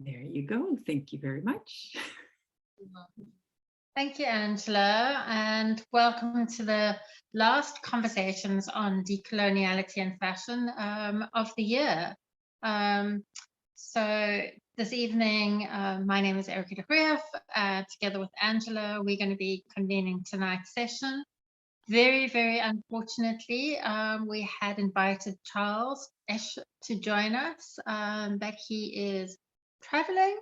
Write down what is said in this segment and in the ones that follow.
There you go. Thank you very much. Thank you, Angela, and welcome to the last conversations on decoloniality and fashion of the year. So this evening, my name is Erica de Greef. Together with Angela, we're going to be convening tonight's session. Very, very unfortunately, we had invited Charles Esch to join us, but he is traveling.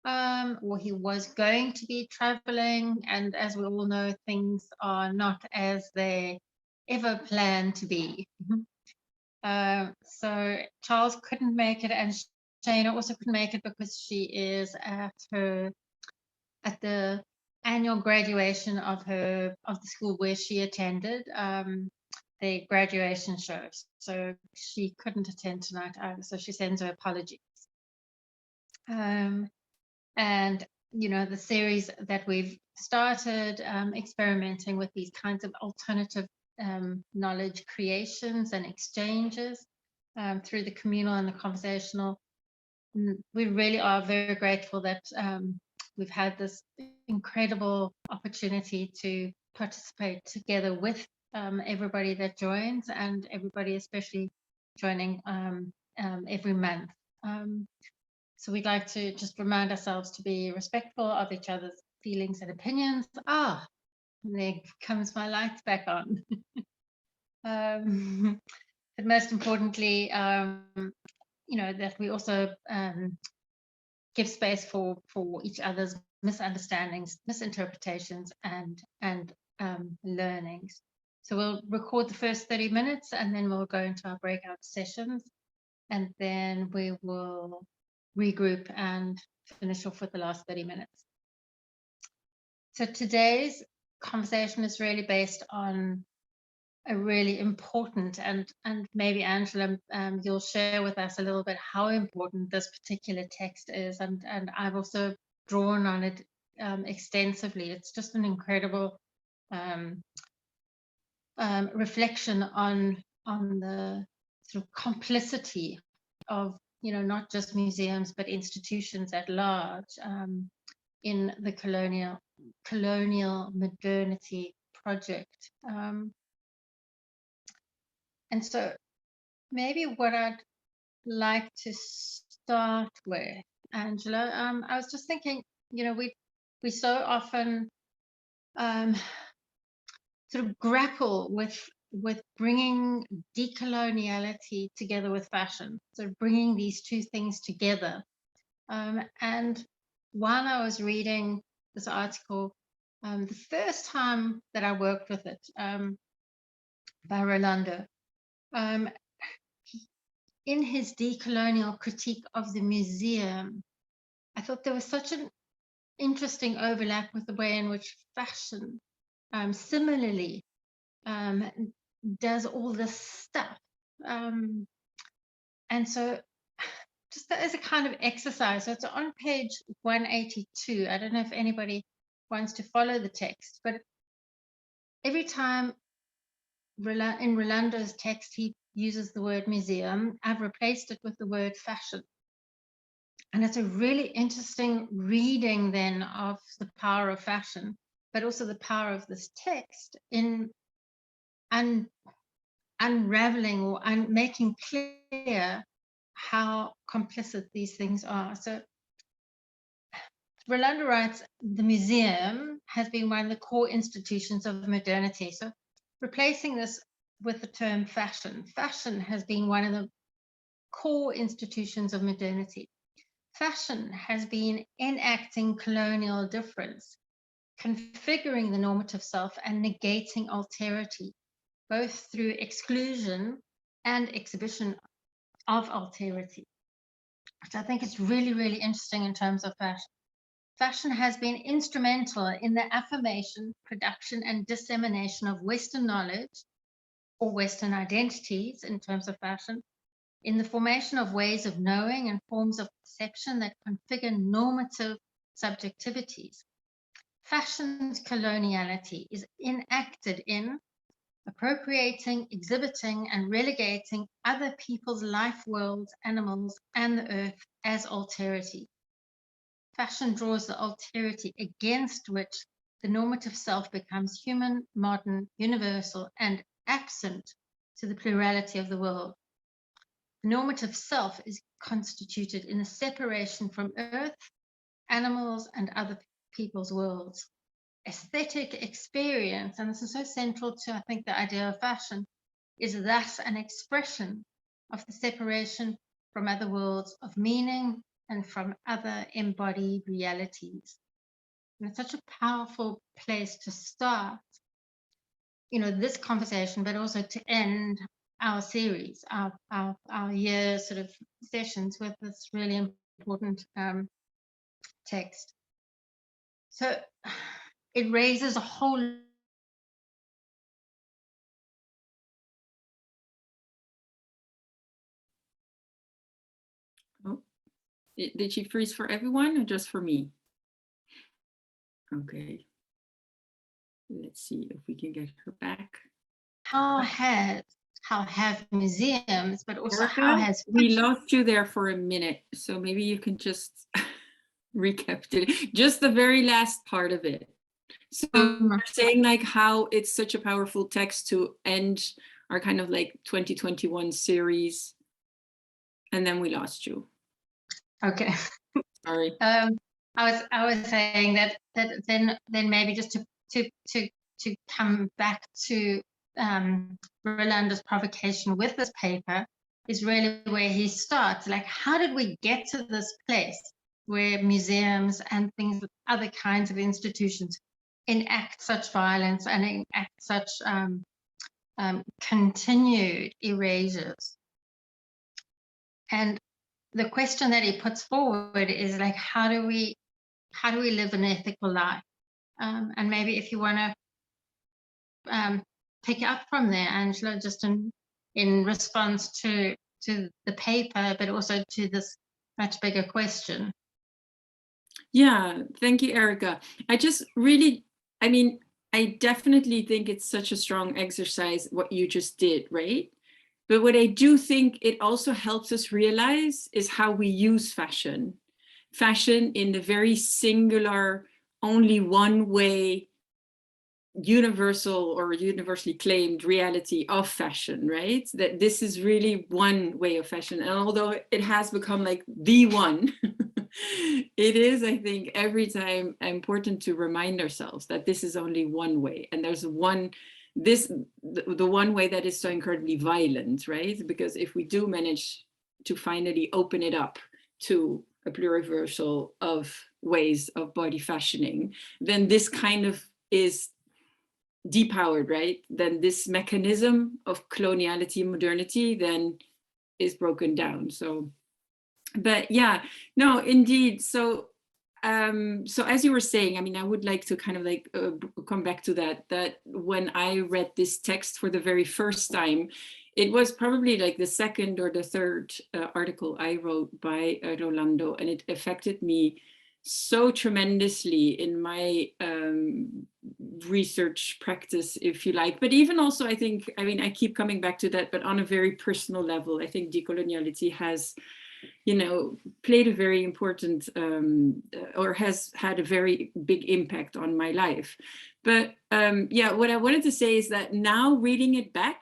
Or he was going to be traveling, and as we all know, things are not as they ever planned to be. So Charles couldn't make it, and Shana also couldn't make it because she is at the annual graduation of the school where she attended, the graduation show. So she couldn't attend tonight either. So she sends her apologies. And the series that we've started experimenting with these kinds of alternative knowledge creations and exchanges through the communal and the conversational. We really are very grateful that we've had this incredible opportunity to participate together with everybody that joins, and everybody especially joining every month. So we'd like to just remind ourselves to be respectful of each other's feelings and opinions. There comes my lights back on. But most importantly, that we also give space for each other's misunderstandings, misinterpretations, and learnings. So we'll record the first 30 minutes, and then we'll go into our breakout sessions, and then we will regroup and finish off with the last 30 minutes. So today's conversation is really based on a really important, and maybe Angela, you'll share with us a little bit how important this particular text is, and I've also drawn on it extensively. It's just an incredible reflection on the sort of complicity of not just museums but institutions at large in the colonial modernity project. And so maybe what I'd like to start with, Angela, I was just thinking, we so often sort of grapple with bringing decoloniality together with fashion, so bringing these two things together. And while I was reading this article, the first time that I worked with it, by Rolando, in his decolonial critique of the museum, I thought there was such an interesting overlap with the way in which fashion similarly does all this stuff. And so just as a kind of exercise, so it's on page 182. I don't know if anybody wants to follow the text, but every time in Rolando's text he uses the word museum, I've replaced it with the word fashion. And it's a really interesting reading then of the power of fashion, but also the power of this text in unraveling or making clear how complicit these things are. So Rolando writes, the museum has been one of the core institutions of modernity. So replacing this with the term fashion, fashion has been one of the core institutions of modernity. Fashion has been enacting colonial difference, configuring the normative self and negating alterity, both through exclusion and exhibition of alterity, which I think is really, really interesting in terms of fashion. Fashion has been instrumental in the affirmation, production, and dissemination of Western knowledge or Western identities in terms of fashion, in the formation of ways of knowing and forms of perception that configure normative subjectivities. Fashion's coloniality is enacted in appropriating, exhibiting, and relegating other people's life worlds, animals, and the earth as alterity. fashion draws the alterity against which the normative self becomes human, modern, universal, and absent to the plurality of the world. The normative self is constituted in a separation from earth, animals, and other people's worlds. Aesthetic experience, and this is so central to, I think, the idea of fashion, is thus an expression of the separation from other worlds of meaning and from other embodied realities. And it's such a powerful place to start, this conversation, but also to end our series, our year sort of sessions with this really important text. So it raises a whole Oh, did she freeze for everyone or just for me? Okay. Let's see if we can get her back. how have museums, but also Erica, how has we lost you there for a minute, so maybe you can just recapitulate just the very last part of it. So you're saying like how it's such a powerful text to end our kind of like 2021 series, and then we lost you. Okay. Sorry. I was saying that then maybe just to come back to Rolando's provocation with this paper is really where he starts. Like, how did we get to this place where museums and things, other kinds of institutions enact such violence and enact such continued erasures? And the question that he puts forward is like, how do we live an ethical life? And maybe if you want to pick up from there, Angela, just in response to the paper, but also to this much bigger question. Yeah, thank you, Erica. I definitely think it's such a strong exercise what you just did, right? But what I do think it also helps us realize is how we use fashion. Fashion in the very singular, only one way, universal or universally claimed reality of fashion, right? That this is really one way of fashion. And although it has become like the one, it is, I think, every time important to remind ourselves that this is only one way. And there's the one way that is so incredibly violent, right? Because if we do manage to finally open it up to a pluriversal of ways of body fashioning, then this kind of is depowered, right? Then this mechanism of coloniality and modernity then is broken down. So, but yeah, no, indeed. So as you were saying, I mean, I would like to kind of like come back to that when I read this text for the very first time, it was probably like the second or the third article I wrote by Rolando, and it affected me so tremendously in my research practice, if you like. But even also, I think, I mean, I keep coming back to that, but on a very personal level, I think decoloniality has, played a very important or has had a very big impact on my life. But yeah, what I wanted to say is that now reading it back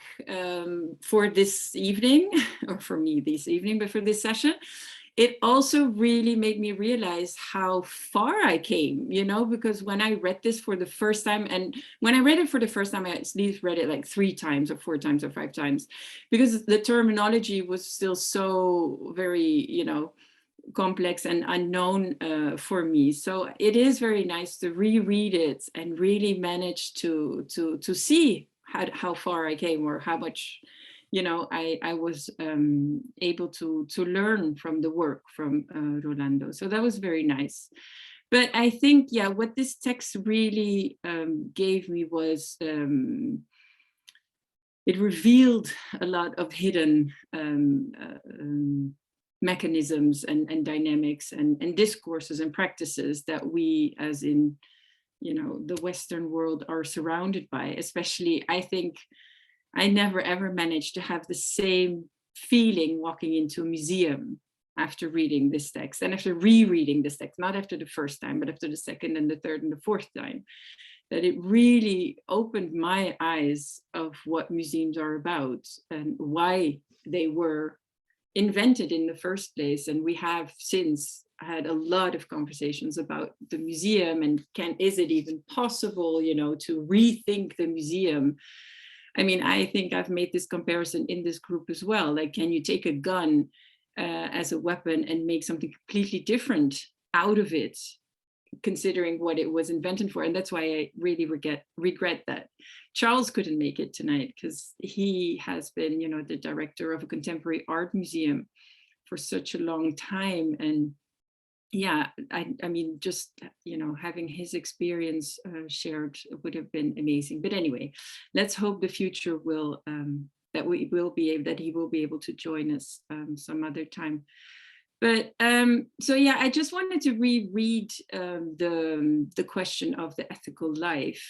for this evening, or for me this evening, but for this session, it also really made me realize how far I came, because when I read this for the first time, and when I read it for the first time, I at least read it like 3 times or 4 times or 5 times, because the terminology was still so very, complex and unknown for me. So it is very nice to reread it and really manage to see how far I came, or how much I was able to learn from the work from Rolando. So that was very nice. But I think, yeah, what this text really gave me was, it revealed a lot of hidden mechanisms and dynamics and discourses and practices that we, as in, the Western world, are surrounded by. Especially, I think, I never ever managed to have the same feeling walking into a museum after reading this text and after rereading this text, not after the first time, but after the second and the third and the fourth time, that it really opened my eyes of what museums are about and why they were invented in the first place. And we have since had a lot of conversations about the museum and is it even possible, you know, to rethink the museum? I mean, I think I've made this comparison in this group as well. Like, can you take a gun as a weapon and make something completely different out of it, considering what it was invented for? And that's why I really regret that Charles couldn't make it tonight, because he has been, you know, the director of a contemporary art museum for such a long time. And yeah, I mean, just, you know, having his experience shared would have been amazing. But anyway, let's hope the future will, that he will be able to join us some other time. But so yeah, I just wanted to reread the question of the ethical life,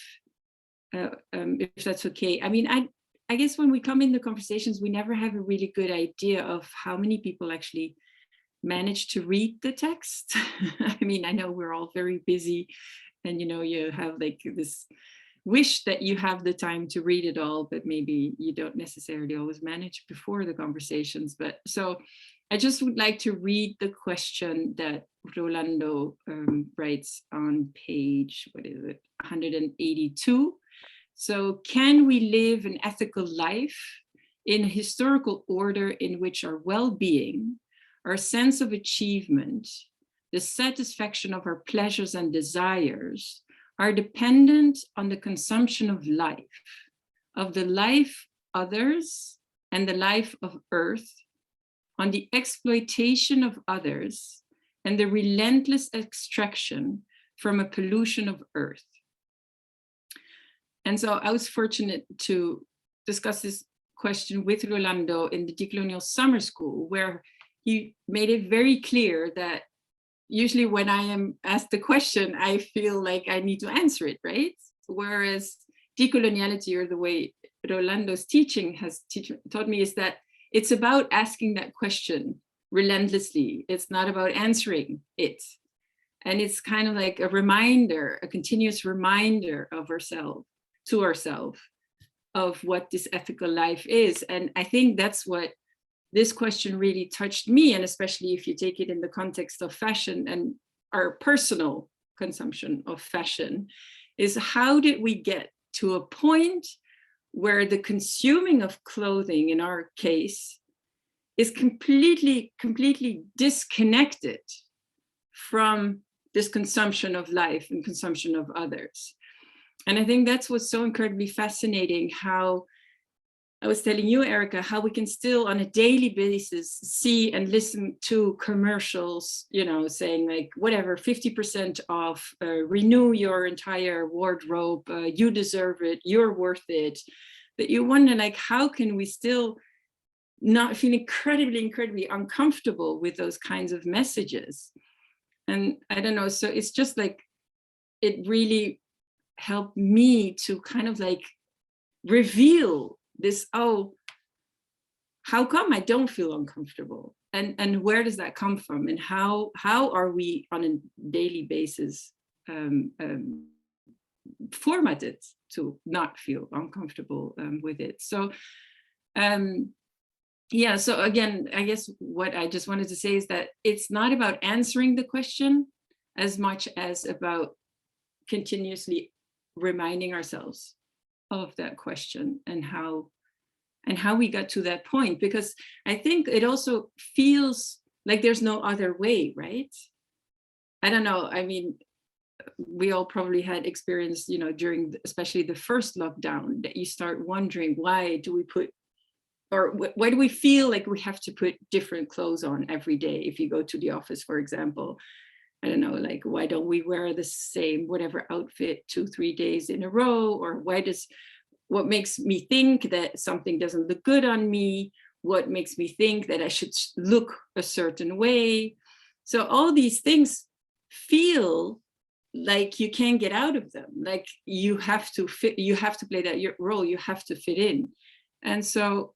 if that's okay. I mean, I guess when we come in the conversations, we never have a really good idea of how many people actually manage to read the text. I mean, I know we're all very busy, and you know, you have like this wish that you have the time to read it all, but maybe you don't necessarily always manage before the conversations. But so I just would like to read the question that Rolando writes on page, what is it, 182. So, can we live an ethical life in a historical order in which our well-being, our sense of achievement, the satisfaction of our pleasures and desires are dependent on the consumption of life, of the life others and the life of Earth, on the exploitation of others and the relentless extraction from a pollution of Earth? And so I was fortunate to discuss this question with Rolando in the Decolonial Summer School, where he made it very clear that usually when I am asked the question, I feel like I need to answer it, right? Whereas decoloniality, or the way Rolando's teaching has taught me, is that it's about asking that question relentlessly. It's not about answering it. And it's kind of like a reminder, a continuous reminder of ourselves, to ourselves, of what this ethical life is. And I think that's what this question really touched me, and especially if you take it in the context of fashion and our personal consumption of fashion, is how did we get to a point where the consuming of clothing, in our case, is completely disconnected from this consumption of life and consumption of others. And I think that's what's so incredibly fascinating, how I was telling you, Erica, how we can still on a daily basis see and listen to commercials, you know, saying like, whatever, 50% off, renew your entire wardrobe, you deserve it, you're worth it. But you wonder, like, how can we still not feel incredibly uncomfortable with those kinds of messages? And I don't know, so it's just like, it really helped me to kind of like reveal this, oh, how come I don't feel uncomfortable? And where does that come from? And how are we on a daily basis formatted to not feel uncomfortable with it? So yeah, so again, I guess what I just wanted to say is that it's not about answering the question as much as about continuously reminding ourselves of that question and how we got to that point, because I think it also feels like there's no other way, right? I don't know. I mean, we all probably had experience, you know, during especially the first lockdown, that you start wondering, why do we put, or why do we feel like we have to put different clothes on every day? If you go to the office, for example, I don't know, like, why don't we wear the same whatever outfit 2-3 days in a row? Or what makes me think that something doesn't look good on me? What makes me think that I should look a certain way? So all these things feel like you can't get out of them. Like you have to fit, you have to play that role, you have to fit in. And so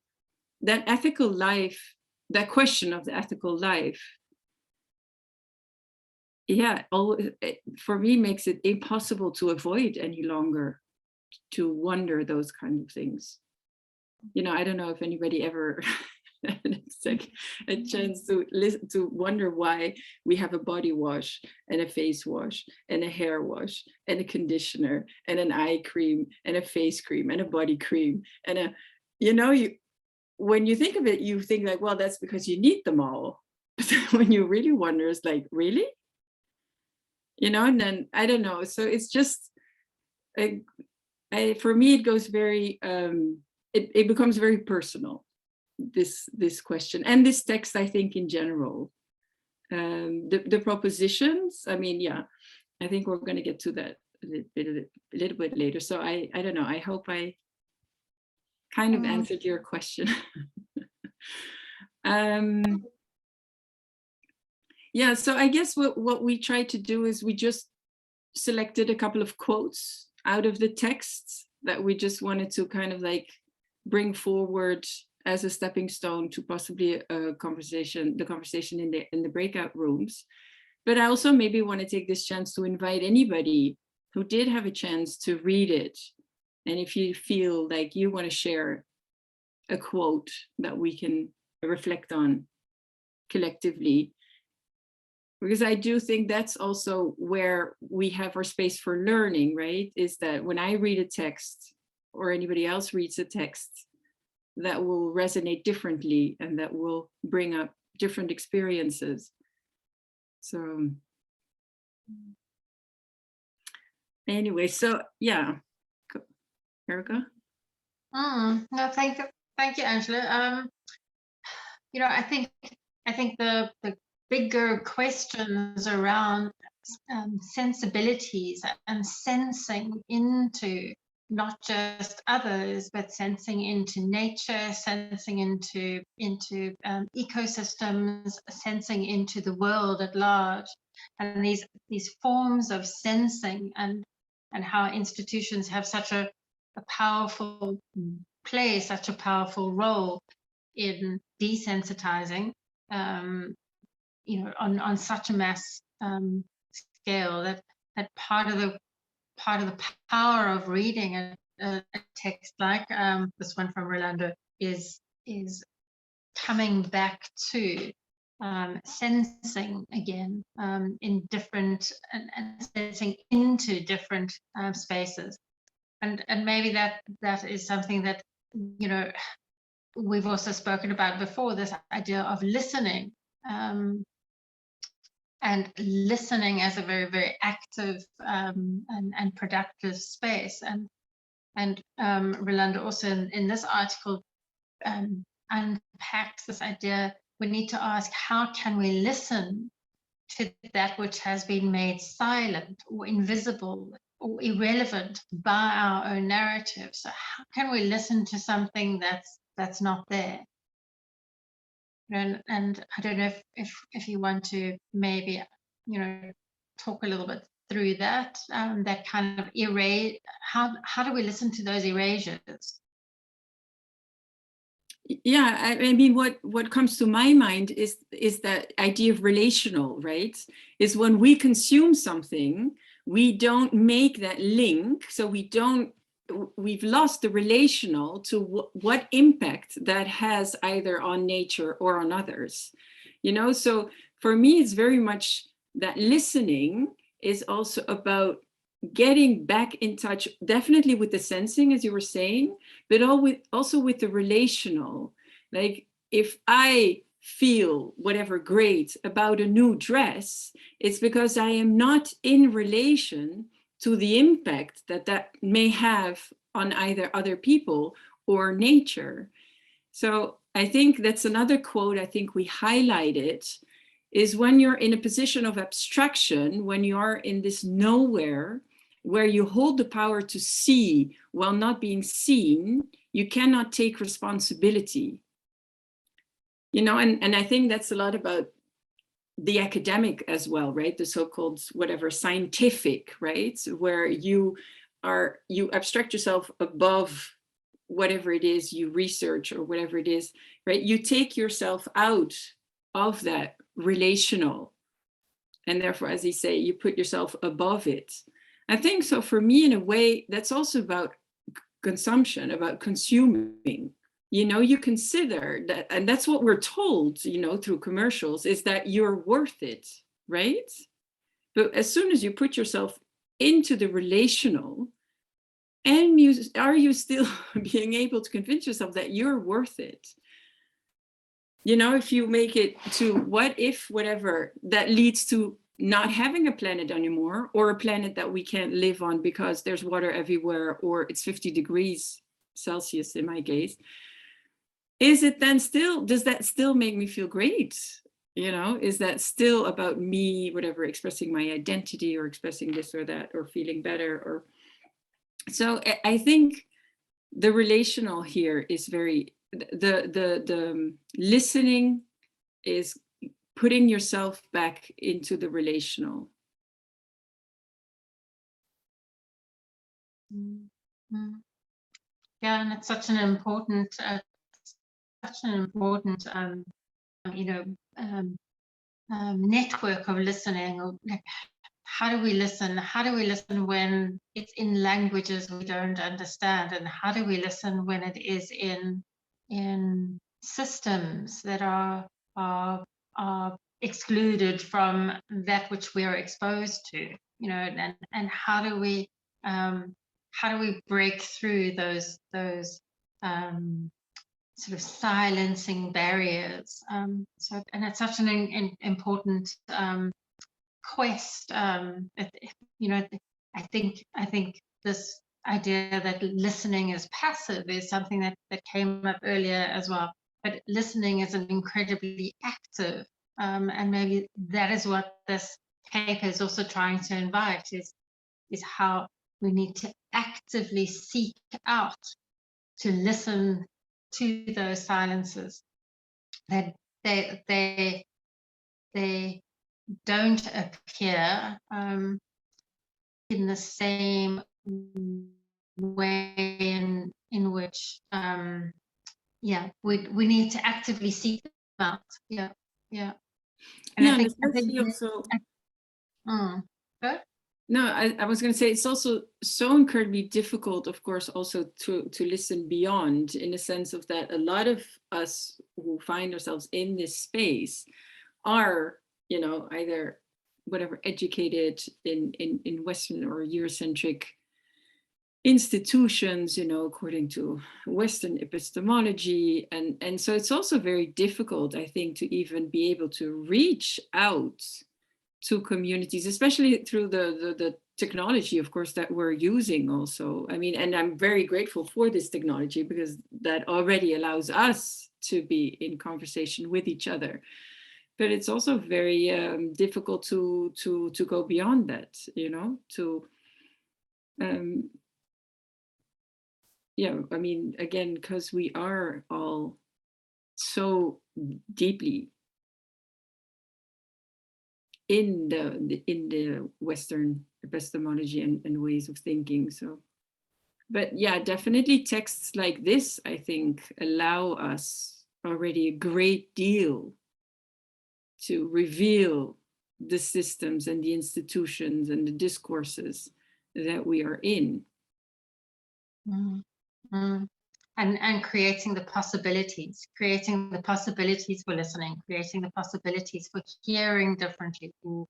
that ethical life, that question of the ethical life yeah, for me makes it impossible to avoid any longer, to wonder those kind of things. You know, I don't know if anybody ever it's like a chance to listen, to wonder why we have a body wash and a face wash and a hair wash and a conditioner and an eye cream and a face cream and a body cream and a, you know, when you think of it, you think like, well, that's because you need them all. But when you really wonder, it's like, really? You know, and then I don't know. So it's just, for me, it goes very, it becomes very personal, this question and this text, I think, in general. The propositions, I mean, yeah, I think we're going to get to that a little bit later. So I don't know. I hope I kind of answered your question. Yeah, so I guess what we tried to do is we just selected a couple of quotes out of the text that we just wanted to kind of like bring forward as a stepping stone to possibly a conversation, the conversation in the breakout rooms. But I also maybe want to take this chance to invite anybody who did have a chance to read it. And if you feel like you want to share a quote that we can reflect on collectively, because I do think that's also where we have our space for learning, right? Is that when I read a text or anybody else reads a text, that will resonate differently and that will bring up different experiences. So anyway, so yeah, Erica? No, thank you, Angela. You know, I think the bigger questions around sensibilities and sensing into not just others, but sensing into nature, sensing into ecosystems, sensing into the world at large, and these forms of sensing and how institutions have such a powerful play, such a powerful role in desensitizing, you know, on such a mass scale, that part of the power of reading a text like this one from Rolando is coming back to sensing again in different and sensing into different spaces, and maybe that is something that, you know, we've also spoken about before, this idea of listening, and listening as a very, very active and productive space. And Rolando also in this article unpacks this idea. We need to ask, how can we listen to that which has been made silent or invisible or irrelevant by our own narrative? So how can we listen to something that's not there? And I don't know if you want to maybe, you know, talk a little bit through that, that kind of how do we listen to those erasures? Yeah, I mean, what comes to my mind is that idea of relational, right? Is when we consume something, we don't make that link, so we've lost the relational to what impact that has either on nature or on others, you know? So for me, it's very much that listening is also about getting back in touch, definitely with the sensing, as you were saying, but also with the relational. Like if I feel whatever great about a new dress, it's because I am not in relation to the impact that may have on either other people or nature. So I think that's another quote I think we highlighted, is when you're in a position of abstraction, when you are in this nowhere, where you hold the power to see while not being seen, you cannot take responsibility. You know, and I think that's a lot about the academic as well, right? The so-called whatever scientific, right? Where you abstract yourself above whatever it is you research or whatever it is, right? You take yourself out of that relational And therefore, as you say, you put yourself above it. I think so for me, in a way, that's also about consumption, about consuming. You know, you consider that, and that's what we're told, you know, through commercials, is that you're worth it, right? But as soon as you put yourself into the relational, and are you still being able to convince yourself that you're worth it? You know, if you make it to what if, whatever, that leads to not having a planet anymore, or a planet that we can't live on because there's water everywhere, or it's 50 degrees Celsius in my case, is it then still, does that still make me feel great? You know, is that still about me, whatever, expressing my identity or expressing this or that or feeling better? Or so I think the relational here is very, the listening is putting yourself back into the relational. Mm-hmm. Yeah, and it's such an important, you know, network of listening. Like, how do we listen? How do we listen when it's in languages we don't understand? And how do we listen when it is in systems that are excluded from that which we are exposed to? You know, and how do we break through those sort of silencing barriers? So, and it's such an important quest. You know, I think this idea that listening is passive is something that came up earlier as well. But listening is an incredibly active, and maybe that is what this paper is also trying to invite, is how we need to actively seek out to listen to those silences, that they don't appear in the same way in which yeah, we need to actively seek them out. Yeah. And Yeah, I think also good. No, I was going to say it's also so incredibly difficult, of course, also to listen beyond, in the sense of that a lot of us who find ourselves in this space are, you know, either whatever educated in Western or Eurocentric institutions, you know, according to Western epistemology, and so it's also very difficult, I think, to even be able to reach out to communities, especially through the technology, of course, that we're using also. I mean, and I'm very grateful for this technology, because that already allows us to be in conversation with each other. But it's also very difficult to go beyond that, you know, to yeah, I mean, again, because we are all so deeply in the Western epistemology and ways of thinking. So, but yeah, definitely texts like this, I think, allow us already a great deal to reveal the systems and the institutions and the discourses that we are in. Mm-hmm. And creating the possibilities for listening, creating the possibilities for hearing differently, or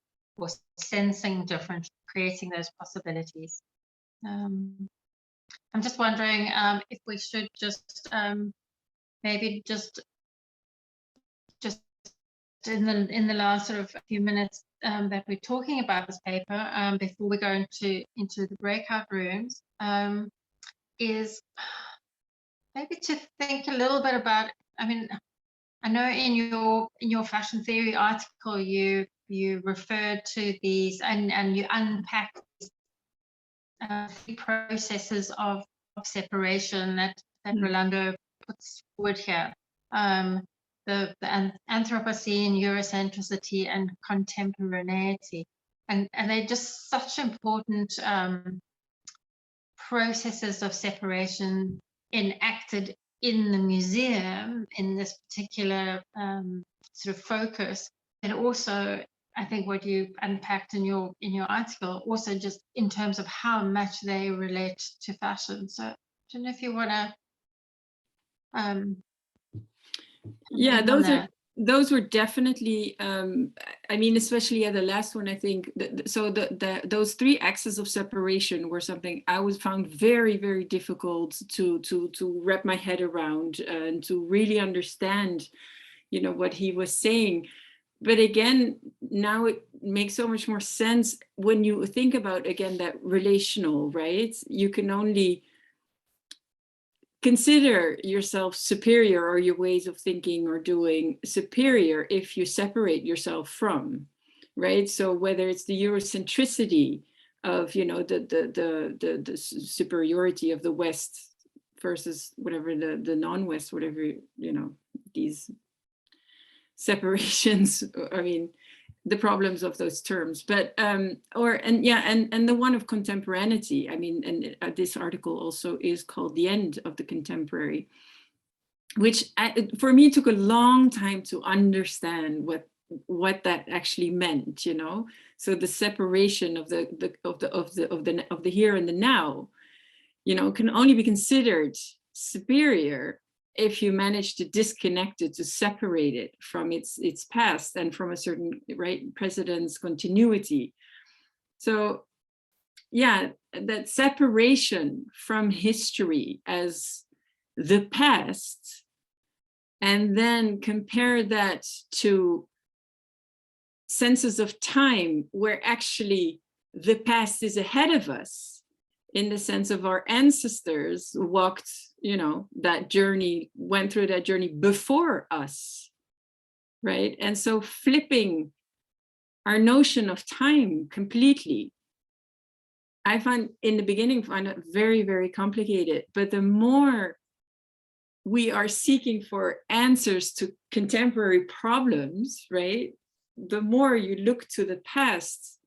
sensing differently, creating those possibilities. I'm just wondering if we should just maybe just in the last sort of few minutes that we're talking about this paper, before we go into the breakout rooms, is maybe to think a little bit about, I mean, I know in your fashion theory article you referred to these and you unpack these processes of separation that Rolando puts forward here. The Anthropocene, Eurocentricity, and contemporaneity, and they're just such important processes of separation enacted in the museum in this particular sort of focus, and also I think what you unpacked in your article, also just in terms of how much they relate to fashion. So I don't know if you want to yeah, those were definitely I mean, especially the last one, I think so those three axes of separation were something I found very, very difficult to wrap my head around and to really understand, you know, what he was saying. But again, now it makes so much more sense when you think about, again, that relational, right? You can only consider yourself superior, or your ways of thinking or doing superior, if you separate yourself from, right? So whether it's the Eurocentricity of, you know, the superiority of the West versus whatever the non-West, whatever, you know, these separations, I mean, the problems of those terms, but and the one of contemporaneity. I mean, and this article also is called The End of the Contemporary, which for me took a long time to understand what that actually meant, you know. So the separation of the here and the now, you know, can only be considered superior if you manage to disconnect it, to separate it from its past and from a certain, right, precedence continuity. So yeah, that separation from history as the past, and then compare that to senses of time where actually the past is ahead of us, in the sense of our ancestors walked, you know, that journey, went through that journey before us, right? And so flipping our notion of time completely, I find in the beginning it very, very complicated. But the more we are seeking for answers to contemporary problems, right, the more you look to the past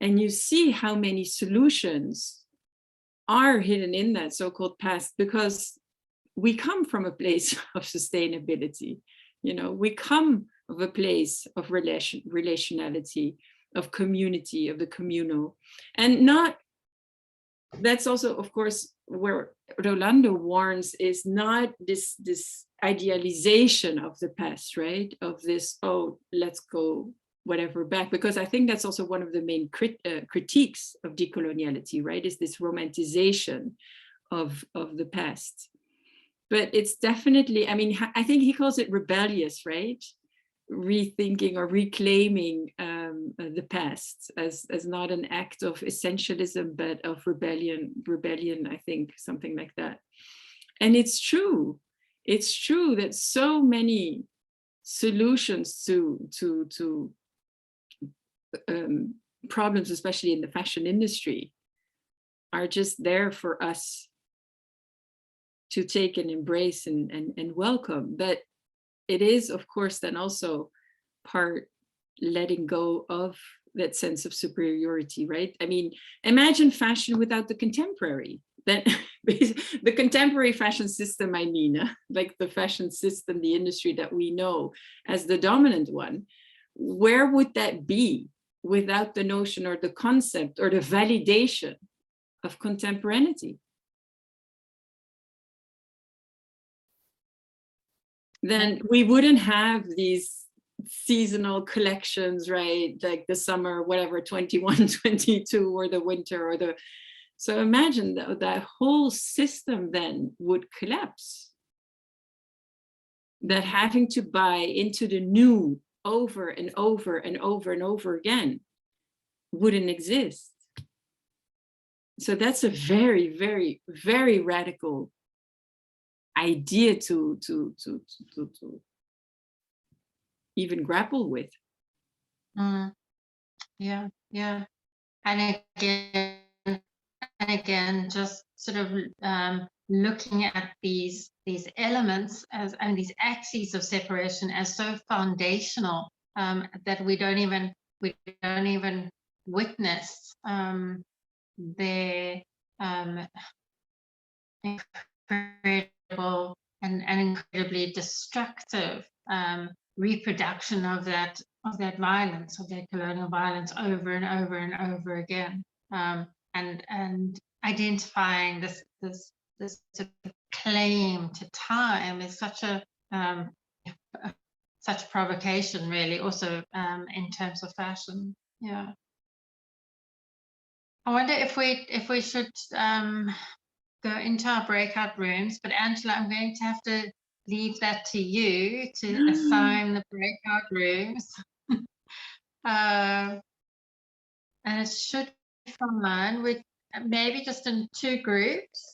and you see how many solutions are hidden in that so-called past, because we come from a place of sustainability. You know, we come of a place of relationality, of community, of the communal, and not, that's also, of course, where Rolando warns, is not this idealization of the past, right? Of this, oh, let's go whatever back, because I think that's also one of the main critiques of decoloniality, right? Is this romanticization of the past. But it's definitely, I mean, I think he calls it rebellious, right? Rethinking or reclaiming the past as not an act of essentialism, but of rebellion, I think, something like that. And it's true that so many solutions to problems, especially in the fashion industry, are just there for us to take and embrace and welcome. But it is, of course, then also part letting go of that sense of superiority, right? I mean, imagine fashion without the contemporary. Then the contemporary fashion system, I mean, like the fashion system, the industry that we know as the dominant one, where would that be without the notion or the concept or the validation of contemporaneity? Then we wouldn't have these seasonal collections, right? Like the summer, whatever, 21, 22, or the winter, or the, so imagine that whole system then would collapse. That having to buy into the new over and over and over and over again wouldn't exist. So that's a very, very, very radical idea to even grapple with. Yeah. And again, just sort of looking at these elements as, and these axes of separation as so foundational that we don't even witness their incredible and incredibly destructive reproduction of that that violence, of that colonial violence, over and over and over again, and identifying this sort of claim to time is such a such provocation, really. Also, in terms of fashion, yeah. I wonder if we should go into our breakout rooms, but Angela, I'm going to have to leave that to you to assign the breakout rooms. And it should be fun, with maybe just in 2 groups.